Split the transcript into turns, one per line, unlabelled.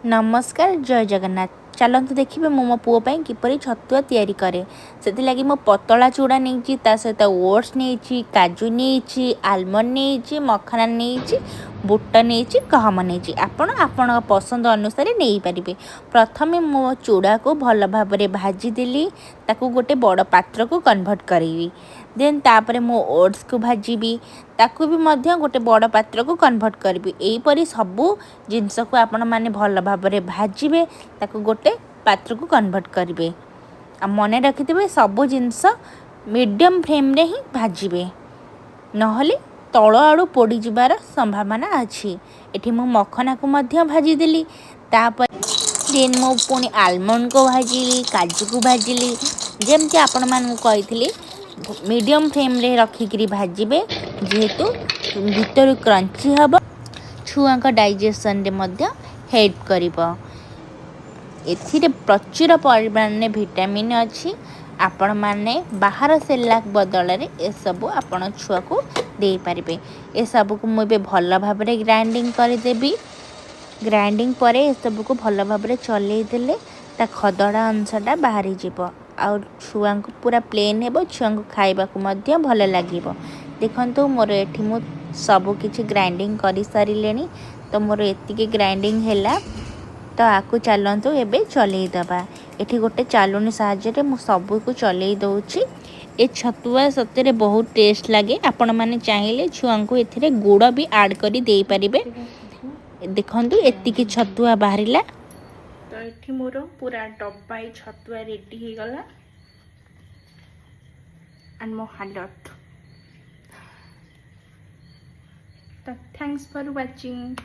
नमस्कार जय जगन्नाथ। चलतु देखिए मो पुओ किपरि छतुआ तैयारी करे। से लगी मो पतला चूड़ा नहीं ता सहित ओट्स नहीं, काजू नहीं, आलमंड नहीं, मखना नहीं, बुट नहीं, गहम नहीं। आपण आपण पसंद अनुसार नहीं पारे। प्रथमे मो चूड़ा को भल भाव भाजीदेली, ताकू गोटे बड़ पात्र को कन्वर्ट करी। देन तापर मो ओट्स को भाजी, ताकू भी मध्य गोटे बड़ पात्र को कन्वर्ट करी। यहीपरि सबू जिनस को आपण मैंने भल भाव भाजबे, ताकू गोटे पात्र को कन्वर्ट करेंगे। मन रखिथे सबू जिनस मीडियम फ्लेम रे ही भाजबे, नहले तल आड़ू पोड़ी जबार संभावना अच्छी। एठी मो मखना को मध्य भाजीदेली, तापर देन मो पुणी आलमंड को भाजिली, काजू को भाजिली। जमती आपण मानू कही मीडियम फ्लेम रे रखिकी भाजबे, जेहेतु भीतर क्रंची हम, छुआ डाइजेशन रे मध्य हेल्प करिबो। एथिरे प्रचुर परिमाण में विटामिन अच्छी। आपण माने बाहर सेरेलाक बदल रे ए सब आपण छुआ को दे पारिबे। ए सब को मुबे भल भाव रे ग्राइंडिंग कर देबी। ग्राइंडिंग परे ए सब को भल भाव रे चले देले ता खदड़ा अंशटा बाहरी जीवो आ छुआ को पूरा प्लेन हेबो। छुआ को खाइबा को मध्य भल लागिबो। देखंतु मोर एठी मु सब किछि ग्राइंडिंग करि सारिलेनी। तो मोर एतिके ग्राइंडिंग हैला, तो आकु चलतु एबे चलई दबा। एठी गोटे चालुनी साहाय्य मु सबू को चलई दउछि। ए छतुआ सतरे बहुत टेस्ट लगे। आपण माने चाहिए छुआ को एथिरे गुड़ भी ऐड करी दे पारिबे। देखंतु एतिकी छतुआ बाहरिला। तो एठी मोर पूरा डब्बाई छतुआ रेडी हो गला। एंड मो हालत। तो थैंक्स फॉर वाचिंग।